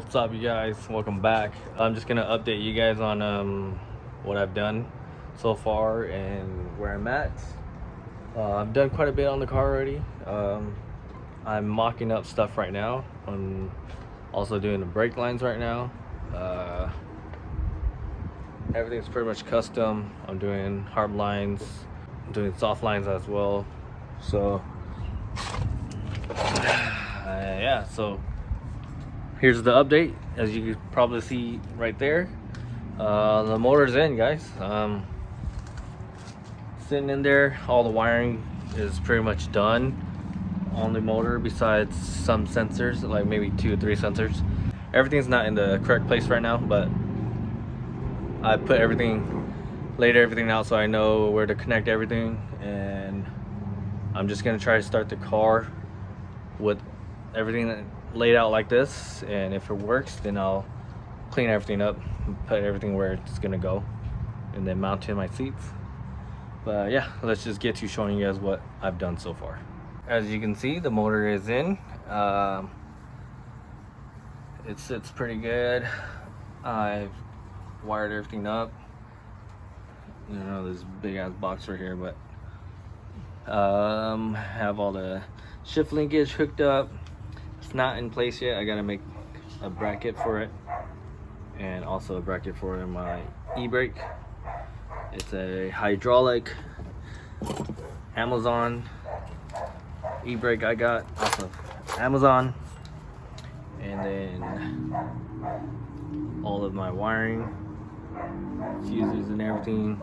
What's up, you guys? Welcome back. I'm just gonna update you guys on what I've done so far and where I'm at. I've done quite a bit on the car already. I'm mocking up stuff right now. I'm also doing the brake lines right now. Everything's pretty much custom. I'm doing hard lines, I'm doing soft lines as well. So yeah, so here's the update. As you can probably see right there, the motor's in, guys. Sitting in there. All the wiring is pretty much done on the motor, besides some sensors, like maybe 2 or 3 sensors. Everything's not in the correct place right now, but I put everything, laid everything out so I know where to connect everything, and I'm just gonna try to start the car with everything laid out like this, and if it works, then I'll clean everything up, put everything where it's gonna go, and then mount in my seats. But yeah, let's just get to showing you guys what I've done so far. As you can see, the motor is in. It sits pretty good. I've wired everything up. You know, this big ass box right here, but have all the shift linkage hooked up. It's not in place yet. I gotta make a bracket for it, and also a bracket for my e-brake. It's a hydraulic Amazon e-brake I got off of Amazon, and then all of my wiring, fuses and everything.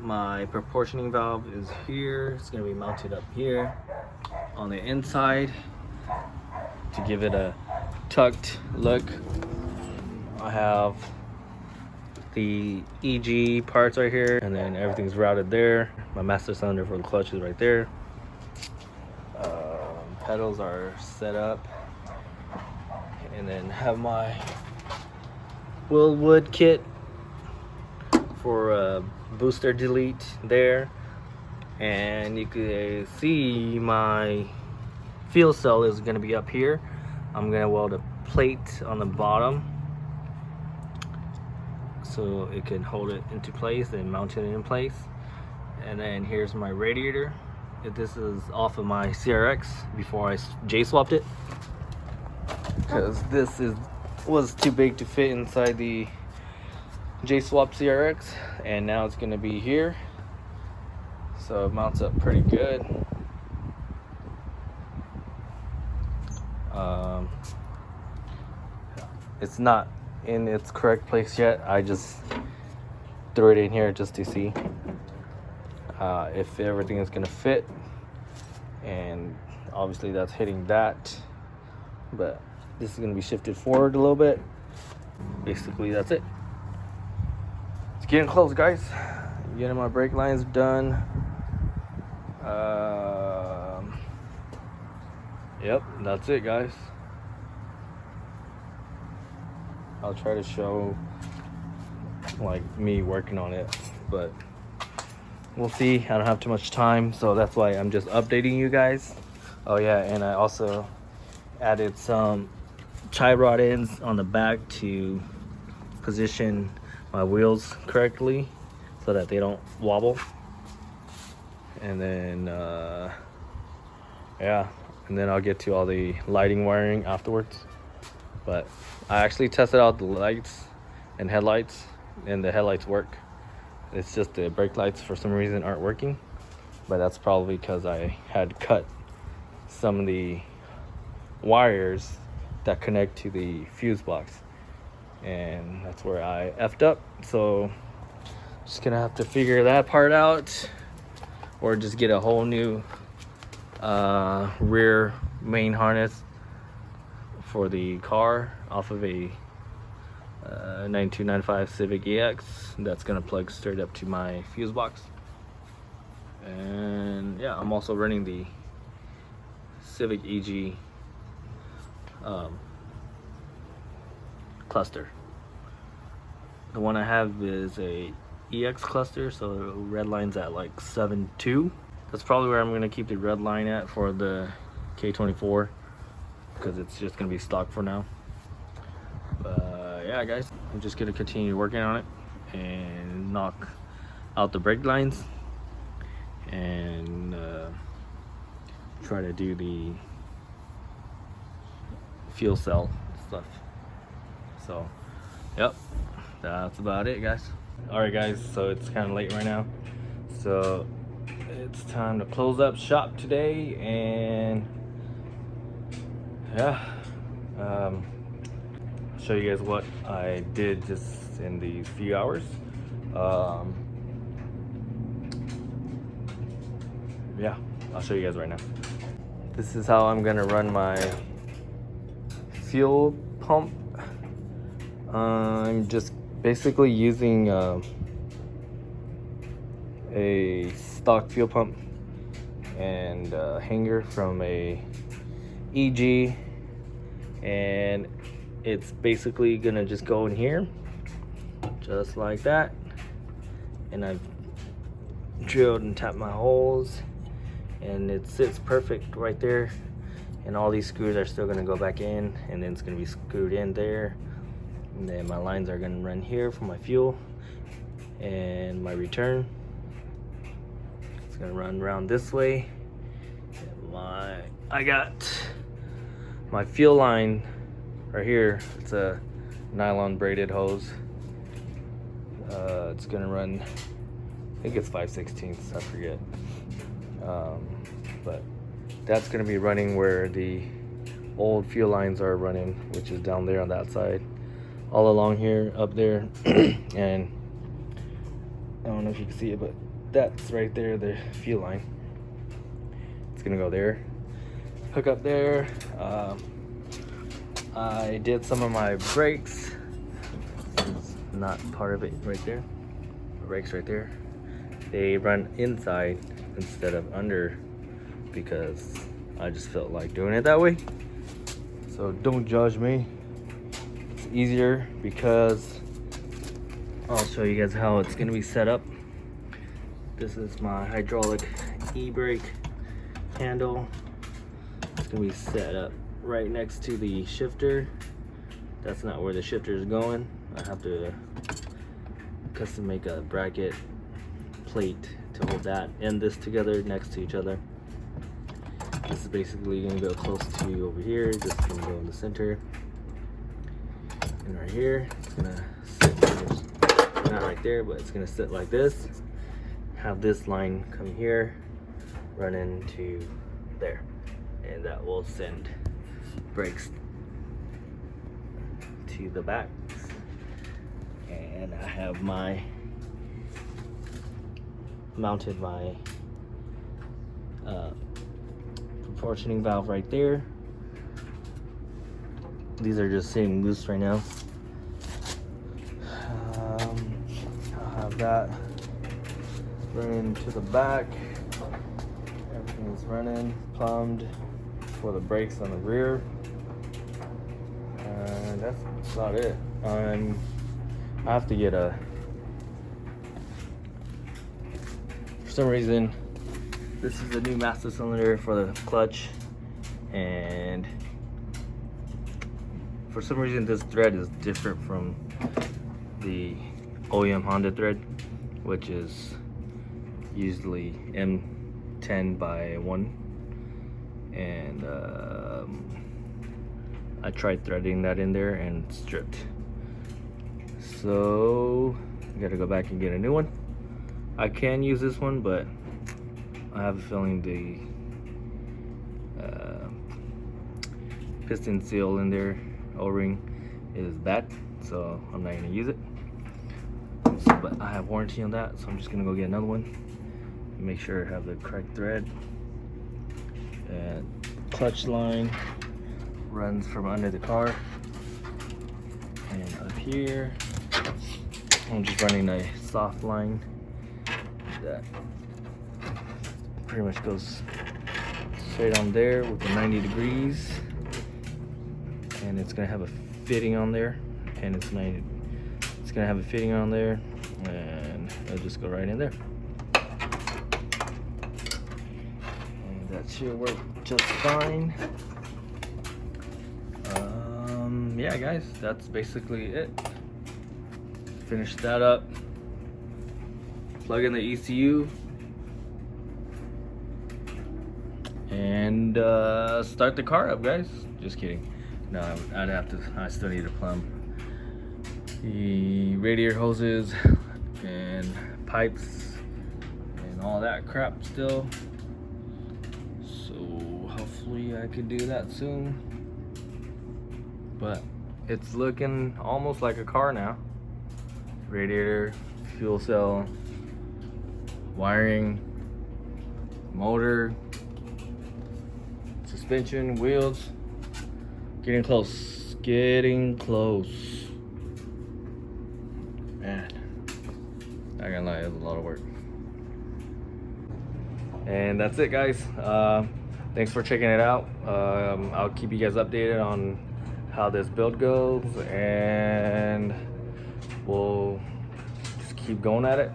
My proportioning valve is here. It's gonna be mounted up here on the inside to give it a tucked look. I have the EG parts right here, and then everything's routed there. My master cylinder for the clutch is right there. Pedals are set up, and then have my Willwood kit for booster delete there, and you can see my fuel cell is going to be up here. I'm going to weld a plate on the bottom so it can hold it into place and mount it in place. And then here's my radiator. This is off of my CRX before I J-swapped it, because this was too big to fit inside the J-swap CRX, and now it's going to be here, so it mounts up pretty good. It's not in its correct place yet. I just threw it in here just to see if everything is going to fit, and obviously that's hitting that, but this is going to be shifted forward a little bit. Basically that's it. It's getting close, guys. Getting my brake lines done. Yep, that's it, guys. I'll try to show like me working on it, but we'll see. I don't have too much time, so that's why I'm just updating you guys. Oh yeah, and I also added some tie rod ends on the back to position my wheels correctly so that they don't wobble. And then yeah, and then I'll get to all the lighting wiring afterwards. But I actually tested out the lights and headlights, and the headlights work. It's just the brake lights for some reason aren't working, but that's probably because I had cut some of the wires that connect to the fuse box, and that's where I effed up. So just gonna have to figure that part out, or just get a whole new rear main harness for the car off of a 9295 Civic EX that's gonna plug straight up to my fuse box. And yeah, I'm also running the Civic EG cluster. The one I have is a EX cluster, so red line's at like 7.2. That's probably where I'm gonna keep the red line at for the K24, because it's just gonna be stock for now. yeah, guys, I'm just gonna continue working on it and knock out the brake lines and try to do the fuel cell stuff. So yep, that's about it, guys. All right, guys, so it's kind of late right now, so it's time to close up shop today. And yeah, I'll show you guys what I did just in these few hours. Yeah, I'll show you guys right now. This is how I'm gonna run my fuel pump. I'm just basically using a stock fuel pump and a hanger from a EG, and it's basically gonna just go in here just like that, and I've drilled and tapped my holes and it sits perfect right there, and all these screws are still gonna go back in, and then it's gonna be screwed in there, and then my lines are gonna run here for my fuel and my return. It's gonna run around this way. I got my fuel line right here. It's a nylon braided hose. It's gonna run, I think it's 5/16, I forget. But that's gonna be running where the old fuel lines are running, which is down there on that side, all along here, up there. And I don't know if you can see it, but that's right there, the fuel line. It's gonna go there, hook up there. I did some of my brakes. It's not part of it right there. The brakes right there, they run inside instead of under because I just felt like doing it that way. So don't judge me. It's easier because I'll show you guys how it's gonna be set up. This is my hydraulic e-brake handle. It's gonna be set up right next to the shifter. That's not where the shifter is going. I have to custom make a bracket plate to hold that and this together next to each other. This is basically gonna go close to over here. This is gonna go in the center, and right here it's gonna sit, not right there, but it's gonna sit like this. Have this line come here, run into there, and that will send brakes to the back. And I have my mounted my proportioning valve right there. These are just sitting loose right now. I'll have that running to the back. Everything is running, plumbed for the brakes on the rear, and that's about it. I have to get for some reason, this is a new master cylinder for the clutch, and for some reason this thread is different from the OEM Honda thread, which is usually M10/1, and I tried threading that in there and it's stripped, so I gotta go back and get a new one. I can use this one, but I have a feeling the piston seal in there, O-ring, is bad, so I'm not gonna use it. So, but I have warranty on that, so I'm just gonna go get another one and make sure I have the correct thread. And clutch line runs from under the car, and up here I'm just running a soft line that pretty much goes straight on there with the 90 degrees, and it's gonna have a fitting on there, and it's gonna have a fitting on there, and it'll just go right in there, and that should work just fine. yeah guys, that's basically it. Finish that up, plug in the ECU, and start the car up, guys. Just kidding. No, I'd have to, I still need to plumb the radiator hoses and pipes and all that crap still. So hopefully I could do that soon. But it's looking almost like a car now. Radiator, fuel cell, wiring, motor, suspension, wheels. Getting close, getting close. Man, not gonna lie, it was a lot of work. And that's it, guys. Thanks for checking it out. I'll keep you guys updated on how this build goes, and we'll just keep going at it,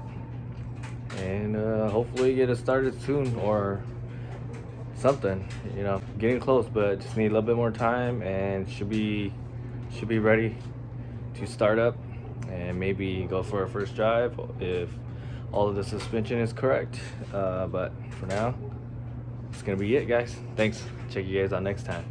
and hopefully get it started soon or something. You know, getting close, but just need a little bit more time, and should be ready to start up and maybe go for a first drive if all of the suspension is correct. But for now, it's gonna be it, guys. Thanks. Check you guys out next time.